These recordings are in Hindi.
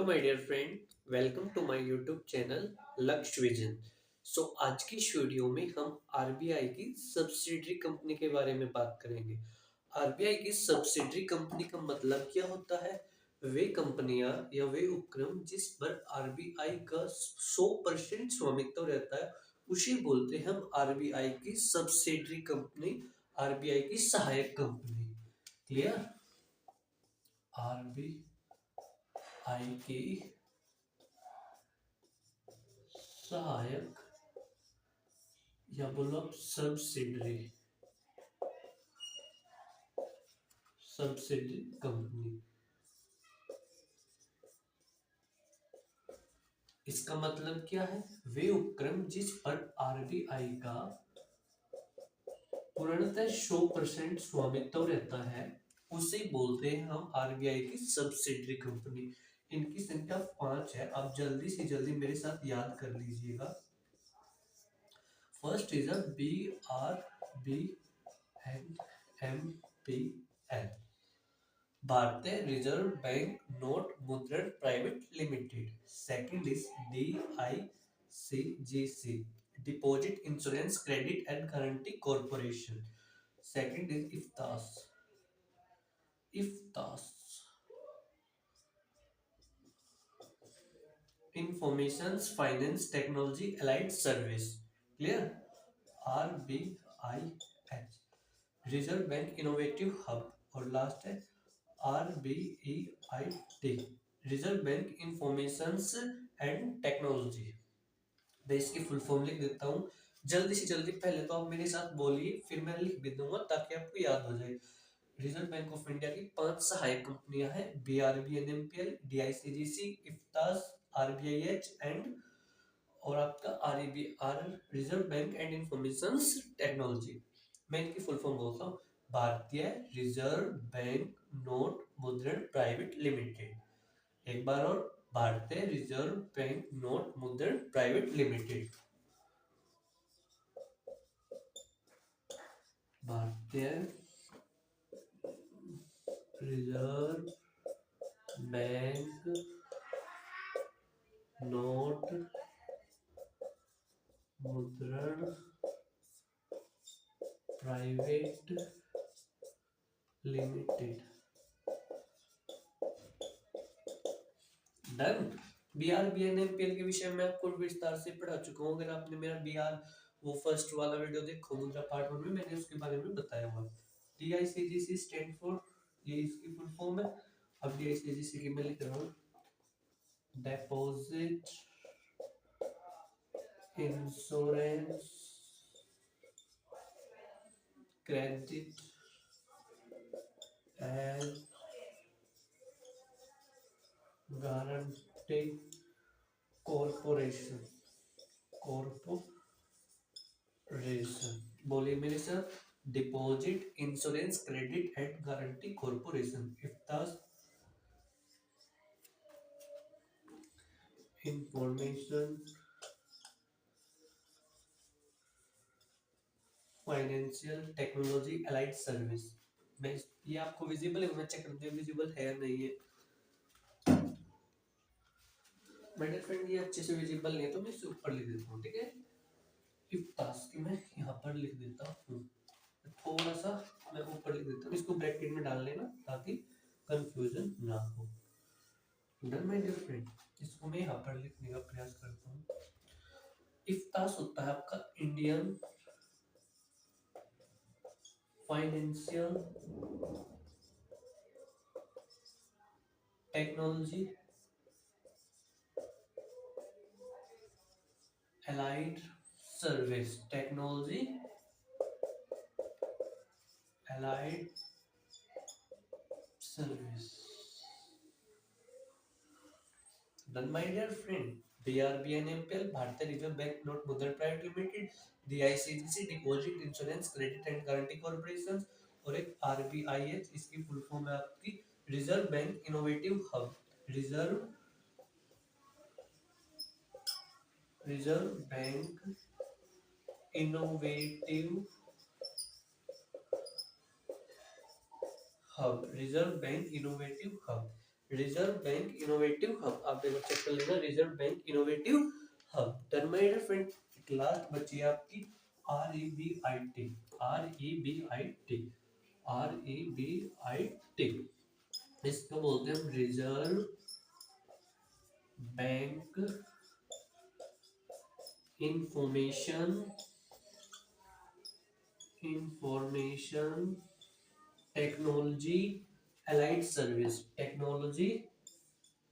My dear friend, welcome to my YouTube channel Lakshya vision. आज की इस वीडियो में हम आरबीआई की सब्सिडरी कंपनी के बारे में बात करेंगे। आरबीआई की सब्सिडरी कंपनी का मतलब क्या होता है? वे कंपनियां या वे उपक्रम जिस पर आरबीआई का 100% स्वामित्व रहता है, उसे बोलते हैं हम आरबीआई की सब्सिडरी कंपनी, आरबीआई की सहायक कंपनी। क्लियर? आरबीआई की सहायक या बोलो आप सब्सिडरी कंपनी। इसका मतलब क्या है? वे उपक्रम जिस पर आरबीआई का पूर्णतः 100% स्वामित्व रहता है, उसे बोलते हैं हम आरबीआई की सब्सिडरी कंपनी। इनकी संख्या 5 है। आप जल्दी से जल्दी मेरे साथ याद कर लीजिएगा। First is a B R B N M P L, भारतीय रिजर्व बैंक नोट मुद्रण private limited. Second is DICGC, deposit insurance credit and guarantee corporation. Second is IFTAS information finance technology allied service. Clear? RBIH, reserve bank innovative hub. और लास्ट है RBEIT, reserve bank information and technology. मैं इसकी फुल फॉर्म लिख देता हूँ जल्दी से जल्दी। पहले तो आप मेरे साथ बोलिए, फिर मैं लिख भी दूंगा ताकि आपको याद हो जाए। रिजर्व बैंक ऑफ इंडिया की 5 सहायक कंपनियां हैं: BRB, NMPL, DICGC, इफ्तास, RBIH and और आपका REBR, reserve bank and information technology. मैं इनकी फुल फॉर्म बोलता हूँ: भारतीय रिजर्व बैंक नोट मुद्रण प्राइवेट लिमिटेड। एक बार और, भारतीय रिजर्व बैंक नोट मुद्रण प्राइवेट लिमिटेड। भारतीय रिजर्व बैंक नोट मुद्रण प्राइवेट लिमिटेड। डन। BRBNMPL के विषय में आपको विस्तार से पढ़ा चुका हूँ। अगर आपने मेरा BR वो फर्स्ट वाला वीडियो देखो, मुद्रा पार्ट 1 में, मैंने उसके बारे में बताया हुआ। DICGC स्टैंड फॉर, ये इसकी फुल फॉर्म है। अब DICGC की मैं लिख रहा हूँ: deposit insurance credit and guarantee corporation. बोलिए मेरे साथ: deposit insurance credit and guarantee corporation, IFTAS information financial technology allied service. मैं ये आपको विजिबल है? मैं चेक करते हैं विजिबल है या नहीं है। मेरे फ्रेंड ये अच्छे से विजिबल नहीं है तो मैं इसे ऊपर लिख देता हूँ, ठीक है? इफ्तास की मैं यहाँ पर लिख देता हूँ, थोड़ा सा मैं ऊपर लिख देता हूँ। इसको ब्रैकेट में डाल लेना ताकि कंफ्यूजन ना हो। डन माय डियर फ्रेंड, इसको मैं यहाँ पर लिखने का प्रयास करता हूँ। इफ्तास होता है आपका Indian financial technology allied service. Technology allied service. Done my dear friend. BRBNMPL, भारतीय रिजर्व बैंक नोट मुद्रण private limited. DICGC, deposit insurance credit and guarantee corporation. और एक RBIH, इसकी फुल फॉर्म है आपकी reserve bank innovative hub. Reserve bank innovative hub, reserve bank innovative hub. Reserve bank innovative hub, आप एक बार चेक कर लेना, reserve bank innovative hub. Then my dear friend, एक लास्ट बची है आपकी REBIT, REBIT, REBIT, इसको बोलते हैं हम reserve bank information technology allied service, technology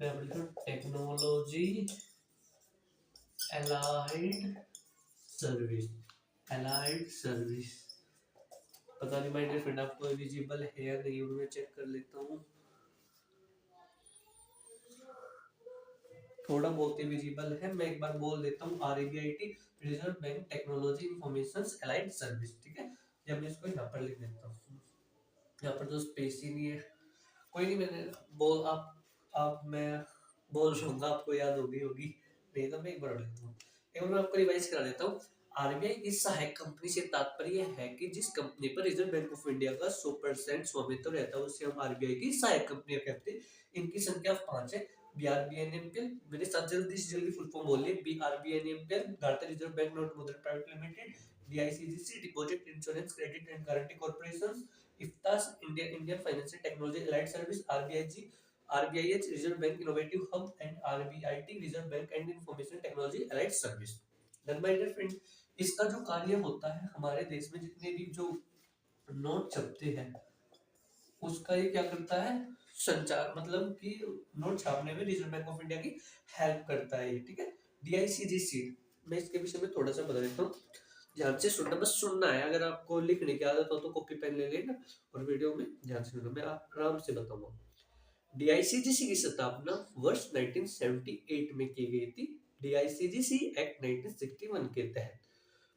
allied service, allied service. पता नहीं माय डियर फ्रेंड आपको विजिबल है या नहीं, मैं चेक कर लेता हूँ। थोड़ा बहुत ही विजिबल है, मैं एक बार बोल देता हूँ, REBIT, reserve bank technology information allied service, ठीक है। जब मैं इसको यहाँ पर लिख देता हूँ, यहाँ पर तो स्पेस ही नहीं है, कोई नहीं, मैंने बोल आप मैं बोल लूंगा, आपको याद होगी होगी, नहीं तो मैं एक बार लिखता हूँ, एक बार मैं आपको रिवाइज करा देता हूँ। RBI की सहायक कंपनी से तात्पर्य है कि जिस कंपनी पर रिजर्व बैंक ऑफ इंडिया का 100% स्वामित्व रहता है उसे हम RBI की सहायक कंपनी कहते हैं। इनकी संख्या 5 है। BRBNMPL, मेरे साथ जल्दी से जल्दी फुल फॉर्म बोलिए। BRBNMPL, भारतीय रिजर्व बैंक नोट मुद्रा private limited. DICGC, deposit insurance credit and guarantee corporation. IFTAS, Indian financial technology allied service. RBIH, reserve bank innovative hub. And RBIT, reserve bank and information technology allied service. Then my dear friend, इसका जो कार्य होता है, हमारे देश में जितने भी जो नोट छपते हैं उसका ये क्या करता है, संचार, मतलब कि नोट छापने में रिजर्व बैंक ऑफ इंडिया की हेल्प करता है, ठीक है। DICGC, मैं इसके विषय में थोड़ा सा बता देता हूँ, ध्यान से सुनना, बस सुनना है, अगर आपको लिखने की आदत हो तो कॉपी पेन ले लेना और वीडियो में ध्यान से सुनना, मैं आराम से बताऊंगा। DICGC की स्थापना वर्ष 1978 में की गई थी। DICGC एक्ट 1961 के तहत,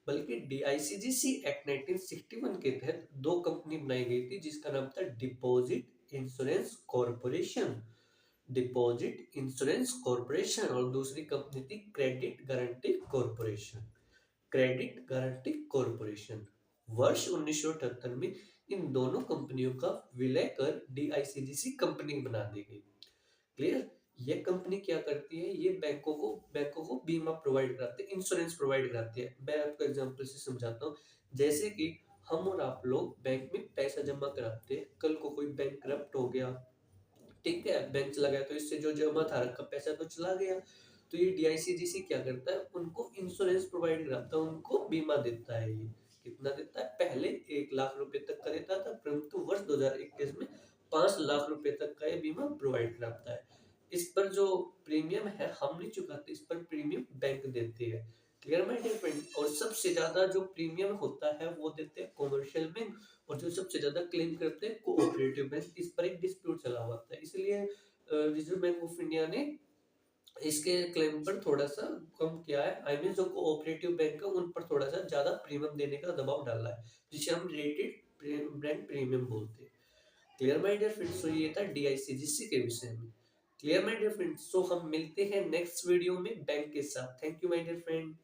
बल्कि DICGC एक्ट 1961 के तहत दो कंपनी बनाई गई थी, जिसका नाम था deposit insurance corporation, deposit insurance corporation, और दूसरी कंपनी थी credit guarantee corporation, credit guarantee corporation. वर्ष 1978 में इन दोनों कंपनियों का विलय कर DICGC कंपनी बना दी गई। क्लियर। ये कंपनी क्या करती है, ये बैंकों को बीमा प्रोवाइड कराते हैं, इंश्योरेंस प्रोवाइड कराती है। मैं आपको एग्जांपल से समझाता हूँ, जैसे कि हम और आप लोग बैंक में पैसा जमा कराते हैं, कल को कोई बैंक करप्ट हो गया, ठीक है, बैंक चला गया, तो इससे जो जमा था रखा पैसा तो चला गया, तो ये DICGC क्या करता है, उनको इंश्योरेंस प्रोवाइड कराता है, उनको बीमा देता है। ये कितना देता है, पहले 1 लाख रुपए तक का देता था, परंतु वर्ष 2021 में 5 लाख रुपए तक का ये बीमा प्रोवाइड कराता है। इस पर जो प्रीमियम है हम नहीं चुकाते, इस पर प्रीमियम बैंक देती है। Clear my dear friend. और सबसे ज्यादा जो प्रीमियम होता है वो देते हैं कॉमर्शियल बैंक, और जो सबसे ज्यादा क्लेम करते हैं कोऑपरेटिव बैंक। इस पर एक डिस्प्यूट चला हुआ था, इसलिए रिजर्व बैंक ऑफ इंडिया ने इसके क्लेम पर थोड़ा सा कम किया है। आई मीन जो कोऑपरेटिव बैंक है उन पर थोड़ा सा ज्यादा प्रीमियम देने का दबाव डाला है, जिसे हम रेटेड ब्रांड प्रीमियम बोलते हैं। क्लियर माय डियर फ्रेंड्स, तो ये था DICGC के विषय में। Clear my dear friends, so हम मिलते हैं नेक्स्ट वीडियो में बैंक के साथ। Thank you my dear friend.